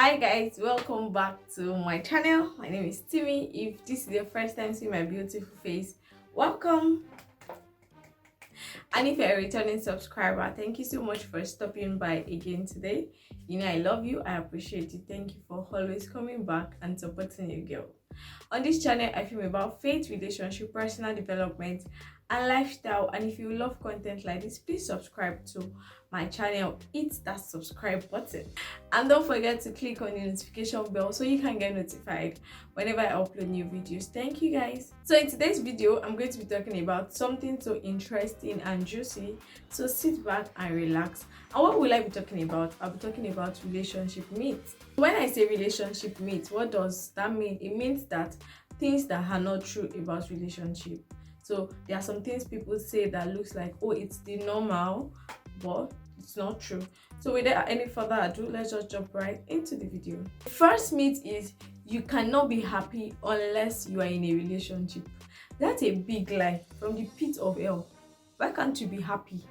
Hi guys, welcome back to my channel. My name is Timmy. If this is the first time seeing my beautiful face, welcome. And if you're a returning subscriber, thank you so much for stopping by again today. You know I love you, I appreciate you. Thank you for always coming back and supporting your girl. On this channel, I film about faith, relationship, personal development, and lifestyle. And if you love content like this, please subscribe to my channel. Hit that subscribe button. And don't forget to click on the notification bell so you can get notified whenever I upload new videos. Thank you guys. So in today's video, I'm going to be talking about something so interesting and juicy. So sit back and relax. And what will I be talking about? I'll be talking about relationship myths. When I say relationship myths, what does that mean? It means that things that are not true about relationship. So there are some things people say that looks like, oh, it's the normal, but it's not true. So without any further ado, let's just jump right into the video. The first myth is you cannot be happy unless you are in a relationship. That's a big lie from the pit of hell. Why can't you be happy?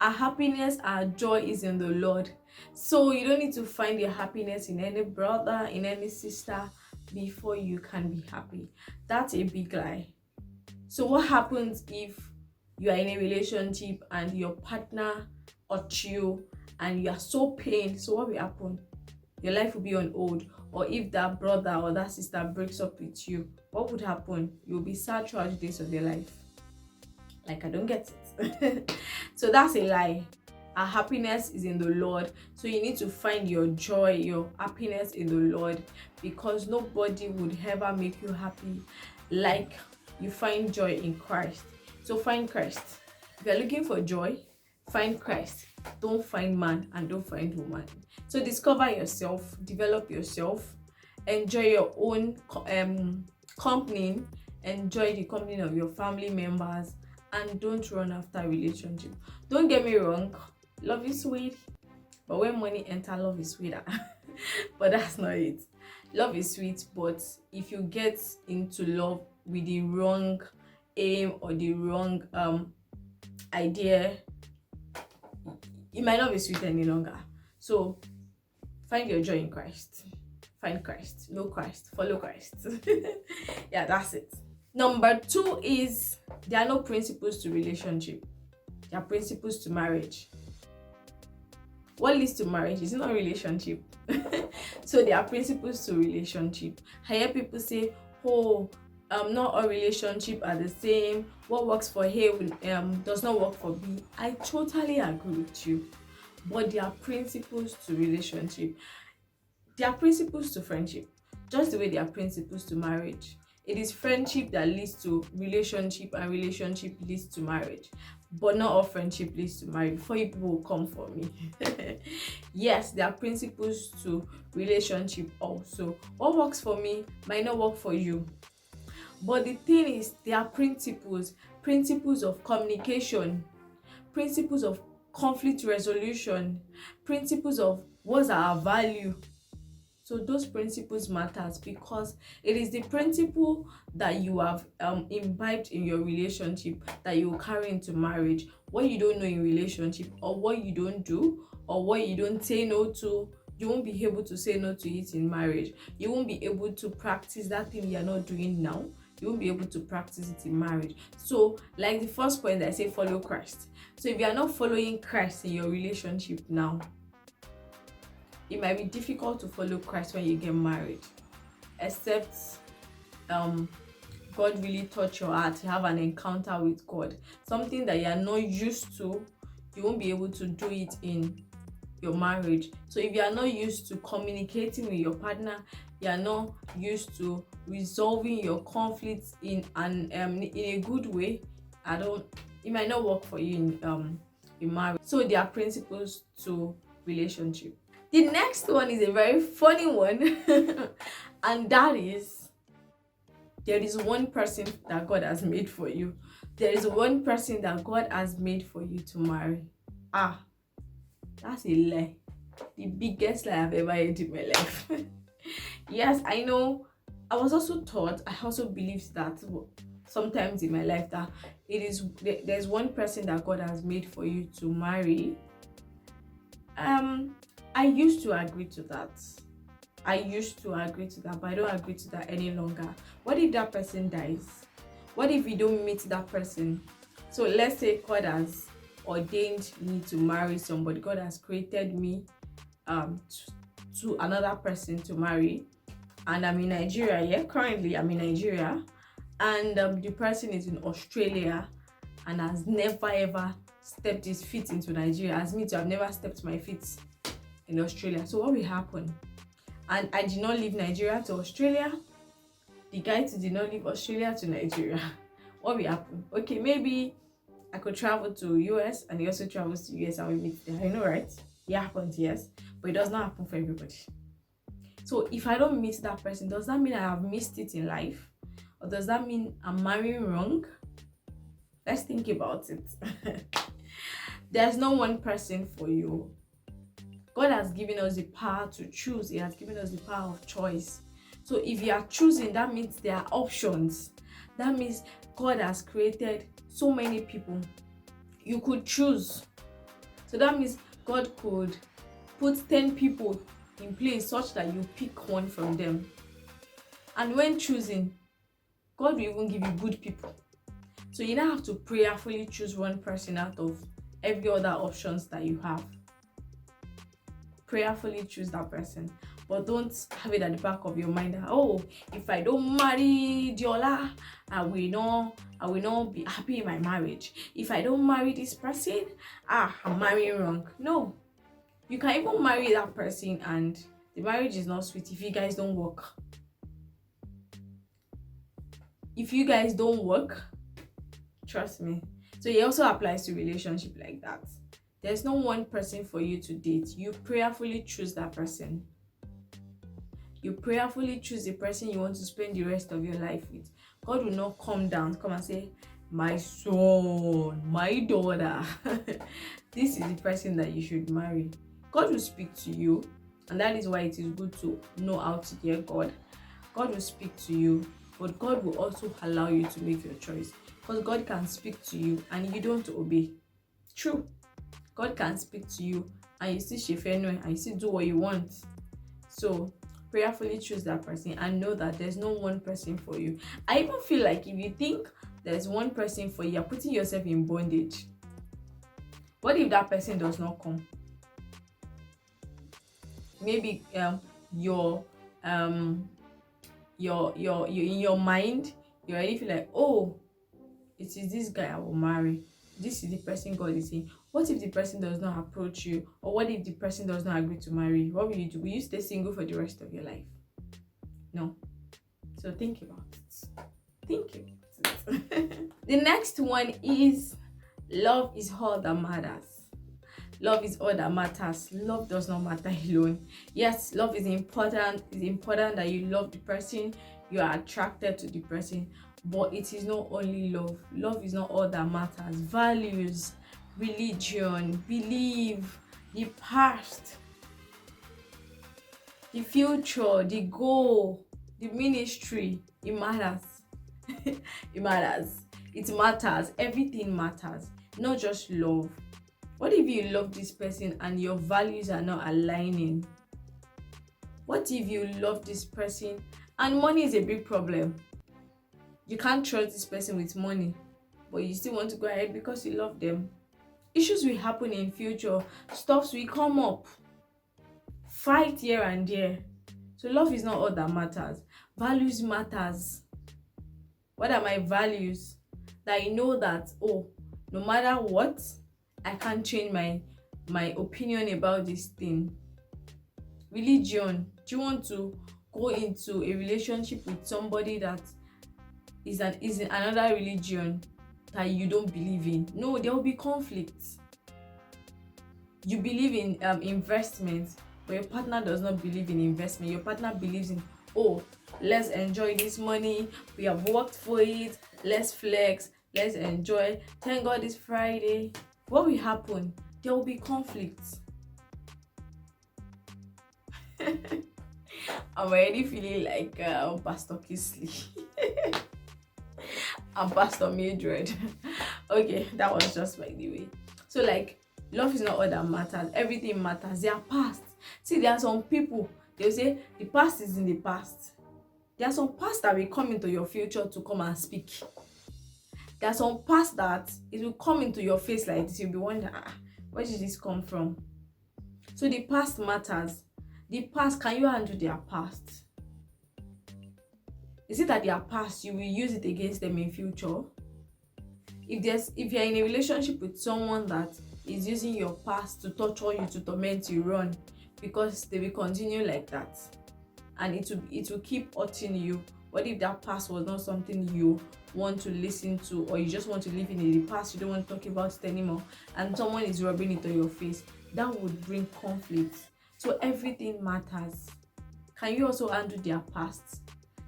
Our happiness, our joy is in the Lord. So you don't need to find your happiness in any brother, in any sister before you can be happy. That's a big lie. So what happens if you are in a relationship and your partner hurt you and you are so pained? So what will happen? Your life will be on hold. Or if that brother or that sister breaks up with you, what would happen? You'll be sad throughout the days of your life. Like, I don't get it. So that's a lie. Our happiness is in the Lord. So you need to find your joy, your happiness in the Lord, because nobody would ever make you happy like you find joy in Christ. So find Christ. If you're looking for joy, find Christ. Don't find man and don't find woman. So discover yourself, develop yourself, enjoy your own company, enjoy the company of your family members, and don't run after relationship. Don't get me wrong, love is sweet, but when money enter, love is sweeter. But that's not it. Love is sweet, but if you get into love with the wrong aim or the wrong idea, it might not be sweet any longer. So find your joy in Christ. Find Christ. Know Christ. Follow Christ. Yeah, that's it. Number 2 is there are no principles to relationship. There are principles to marriage. What leads to marriage is not relationship. So there are principles to relationship. I hear people say, oh, not all relationship are the same. What works for A does not work for B. I totally agree with you. But there are principles to relationship. There are principles to friendship. Just the way there are principles to marriage. It is friendship that leads to relationship and relationship leads to marriage. But not all friendship leads to marriage. Before you people will come for me. Yes, there are principles to relationship also. What works for me might not work for you. But the thing is, there are principles of communication, principles of conflict resolution, principles of what's our value. So those principles matters because it is the principle that you have imbibed in your relationship that you will carry into marriage. What you don't know in relationship, or what you don't do, or what you don't say no to, you won't be able to say no to it in marriage. You won't be able to practice that thing you're not doing now. You won't be able to practice it in marriage. So like the first point I say, follow Christ. So if you are not following Christ in your relationship now, it might be difficult to follow Christ when you get married, except God really touch your heart, you have an encounter with God, something that you are not used to. You won't be able to do it in your marriage. So if you are not used to communicating with your partner, you are not used to resolving your conflicts in a good way, it might not work for you in marriage. So there are principles to relationship. The next one is a very funny one, and that is, there is one person that God has made for you. There is one person that God has made for you to marry. That's a lie. The biggest lie I've ever heard in my life. Yes, I know. I was also taught, I also believed that sometimes in my life that there's one person that God has made for you to marry. I used to agree to that. I used to agree to that, but I don't agree to that any longer. What if that person dies? What if you don't meet that person? So let's say God has ordained me to marry somebody. God has created me to another person to marry, and I'm in Nigeria. Yeah, currently I'm in Nigeria, and the person is in Australia and has never ever stepped his feet into Nigeria, as me too. I've never stepped my feet in Australia. So what will happen? And I did not leave Nigeria to Australia. The guy too did not leave Australia to Nigeria. What will happen? Okay, maybe I could travel to US and he also travels to US and we meet there. I know, right? It happens, yes, but it does not happen for everybody. So if I don't meet that person, does that mean I have missed it in life? Or does that mean I'm marrying wrong? Let's think about it. There's no one person for you. God has given us the power to choose. He has given us the power of choice. So if you are choosing, that means there are options. That means God has created so many people. You could choose. So that means God could put 10 people in place such that you pick one from them. And when choosing, God will even give you good people. So you now have to prayerfully choose one person out of every other options that you have. Prayerfully choose that person, but don't have it at the back of your mind that, oh, if I don't marry Diola, I will not be happy in my marriage. If I don't marry this person, I'm marrying wrong. No, you can even marry that person and the marriage is not sweet if you guys don't work. If you guys don't work, trust me. So it also applies to relationship like that. There's no one person for you to date. You prayerfully choose that person. You prayerfully choose the person you want to spend the rest of your life with. God will not come and say, my son, my daughter, this is the person that you should marry. God will speak to you, and that is why it is good to know how to hear God. God will speak to you, but God will also allow you to make your choice, because God can speak to you and you don't obey. True. God can speak to you and you still shefenwe and you still do what you want. So prayerfully choose that person and know that there's no one person for you. I even feel like if you think there's one person for you, you're putting yourself in bondage. What if that person does not come? Maybe you're in your mind, you already feel like, oh, it is this guy I will marry. This is the person God is saying. What if the person does not approach you? Or what if the person does not agree to marry you? What will you do? Will you stay single for the rest of your life? No. So think about it. Think about it. The next one is love is all that matters. Love is all that matters. Love does not matter alone. Yes, love is important. It's important that you love the person, you are attracted to the person, but it is not only love. Love is not all that matters. Values, religion, belief, the past, the future, the goal, the ministry, it matters. It matters. It matters. Everything matters. Not just love. What if you love this person and your values are not aligning? What if you love this person and money is a big problem? You can't trust this person with money, but you still want to go ahead because you love them. Issues will happen in future. Stuffs will come up. Fight here and there. So love is not all that matters. Values matters. What are my values? That I know that, oh, no matter what, I can't change my opinion about this thing. Religion. Do you want to go into a relationship with somebody that is in another religion that you don't believe in? No, there will be conflicts. You believe in investment, but your partner does not believe in investment. Your partner believes in, oh, let's enjoy this money. We have worked for it. Let's flex. Let's enjoy. Thank God it's Friday. What will happen? There will be conflicts. I'm already feeling like Pastor Kisley. I'm Pastor Mildred. Okay, that was just by the way. So like, love is not all that matters. Everything matters. They are past. See, there are some people, They'll say the past is in the past. There are some past that will come into your future to come and speak. There are some past that it will come into your face like this. You'll be wondering, where did this come from? So the past matters. The past, can you handle their past? Is it that their past, you will use it against them in future? If you're in a relationship with someone that is using your past to torture you, to torment you, run, because they will continue like that, and it will keep hurting you. What if that past was not something you want to listen to, or you just want to live in the past, you don't want to talk about it anymore, and someone is rubbing it on your face? That would bring conflict. So everything matters. Can you also handle their past?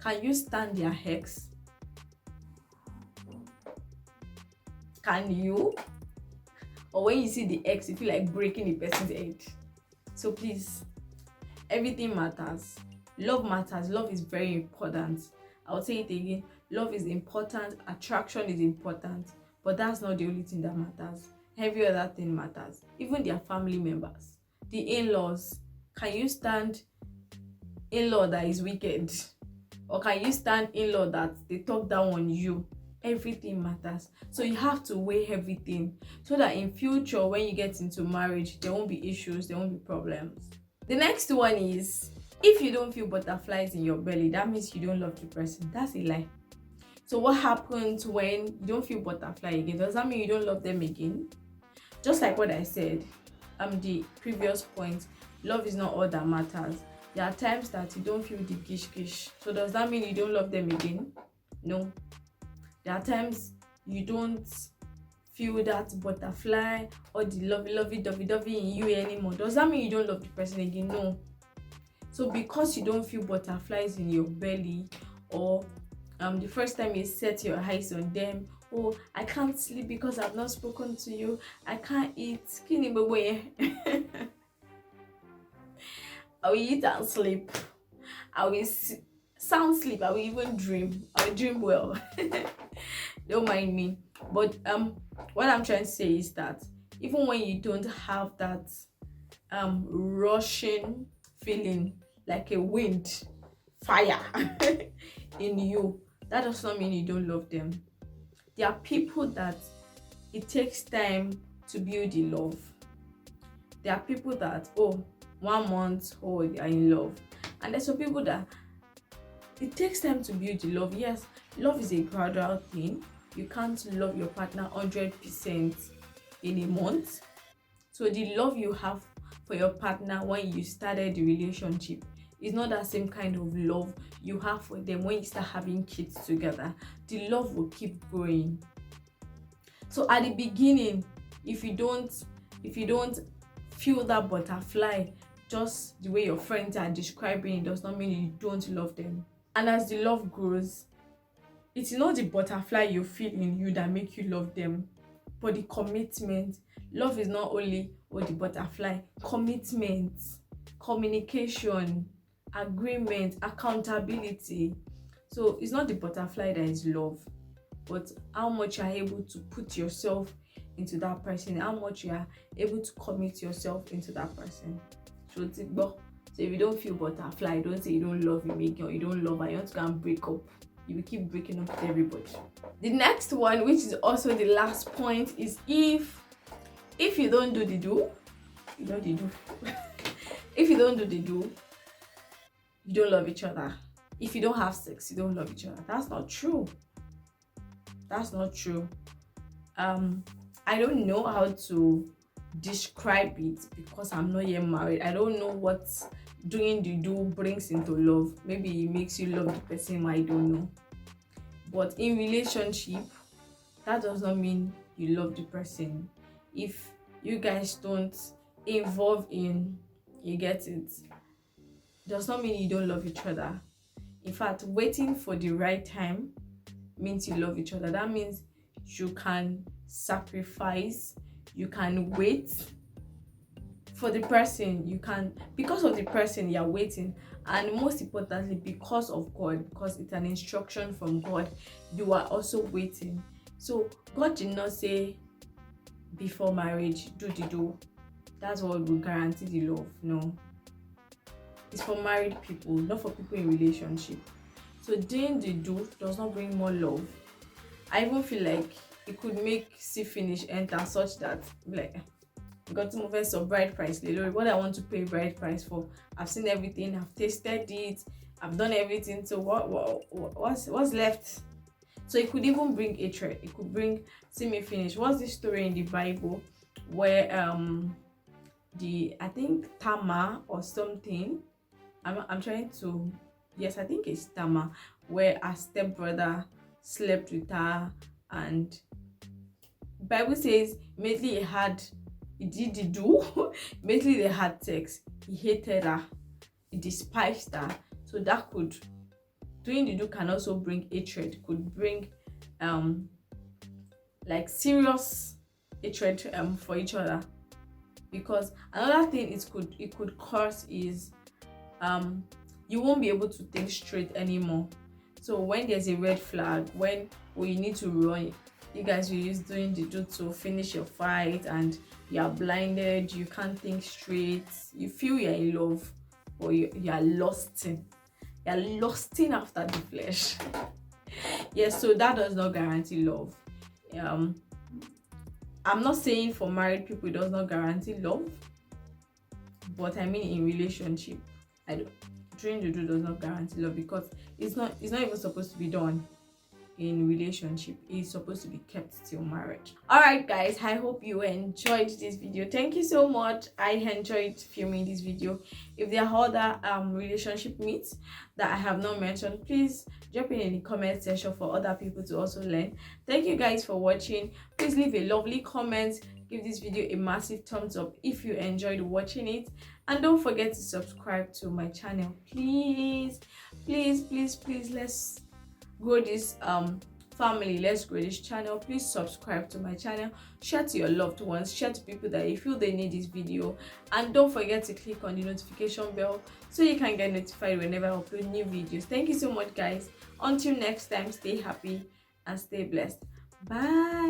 Can you stand their ex? Can you? Or when you see the ex, you feel like breaking the person's head? So please, everything matters. Love matters. Love is very important. I'll say it again. Love is important. Attraction is important. But that's not the only thing that matters. Every other thing matters. Even their family members. The in-laws. Can you stand in-law that is wicked? Or can you stand in-law that they talk down on you? Everything matters. So you have to weigh everything, so that in future when you get into marriage, there won't be issues, there won't be problems. The next one is, if you don't feel butterflies in your belly, that means you don't love the person. That's a lie. So what happens when you don't feel butterfly again? Does that mean you don't love them again? Just like what I said, the previous point, love is not all that matters. There are times that you don't feel the gish. So does that mean you don't love them again? No. There are times you don't feel that butterfly or the lovey in you anymore. Does that mean you don't love the person again? No. So because you don't feel butterflies in your belly, or the first time you set your eyes on them, oh, I can't sleep because I've not spoken to you, I can't eat, I will eat and sleep, I will sound sleep, I will even dream, I will dream well. Don't mind me. But what I'm trying to say is that even when you don't have that rushing feeling like a wind, fire in you, that does not mean you don't love them. There are people that it takes time to build the love. There are people that 1 month, they are in love. And there's some people that it takes time to build the love. Yes, love is a gradual thing. You can't love your partner 100% in a month. So the love you have for your partner when you started the relationship is not that same kind of love you have for them when you start having kids together. The love will keep growing. So at the beginning, if you don't feel that butterfly just the way your friends are describing, it does not mean you don't love them. And as the love grows, it's not the butterfly you feel in you that make you love them, but the commitment. Love is not only the butterfly. Commitment, communication, agreement, accountability. So it's not the butterfly that is love, but how much you are able to put yourself into that person, how much you are able to commit yourself into that person. So if you don't feel butterfly, don't say you don't love him again, or you don't love her, you want to go and break up. You will keep breaking up with everybody. The next one, which is also the last point, is if you don't do the do, you know the do. If you don't do the do, you don't love each other. If you don't have sex, you don't love each other. That's not true. That's not true. I don't know how to describe it because I'm not yet married. I don't know what doing the do brings into love. Maybe it makes you love the person, I don't know. But in relationship, that does not mean you love the person. If you guys don't involve in, you get it, does not mean you don't love each other. In fact, waiting for the right time means you love each other. That means you can sacrifice, you can wait for the person, you can, because of the person you're waiting, and most importantly because of God, because it's an instruction from God, you are also waiting. So God did not say before marriage do the do, that's what will guarantee the love. No, It's for married people, not for people in relationship. So doing the do does not bring more love. I even feel like it could make see finish enter, such that like got to move some bride price lelo, what I want to pay bride price for. I've seen everything, I've tasted it, I've done everything, so what's left? So it could even bring hatred. It could bring see me finish. What's this story in the Bible where the I think Tama or something, I'm trying to, yes, I think it's Tama, where her stepbrother slept with her, and Bible says immediately he did the do immediately they had sex, he hated her, he despised her. So that could, doing the do can also bring hatred, could bring like serious hatred for each other. Because another thing it could cause is you won't be able to think straight anymore. So when there's a red flag, when you need to run, you guys will use doing the do to finish your fight, and you are blinded, you can't think straight, you feel you're in love, or you are lusting after the flesh. Yes, so that does not guarantee love. I'm not saying for married people it does not guarantee love, but I mean in relationship, doing the do does not guarantee love, because it's not even supposed to be done in relationship. It's supposed to be kept till marriage. All right guys, I hope you enjoyed this video. Thank you so much. I enjoyed filming this video. If there are other relationship myths that I have not mentioned, please drop it in the comment section for other people to also learn. Thank you guys for watching. Please leave a lovely comment, give this video a massive thumbs up if you enjoyed watching it, and don't forget to subscribe to my channel. Please let's grow this family, let's grow this channel. Please subscribe to my channel, share to your loved ones, share to people that you feel they need this video, and don't forget to click on the notification bell so you can get notified whenever I upload new videos. Thank you so much guys. Until next time, stay happy and stay blessed. Bye.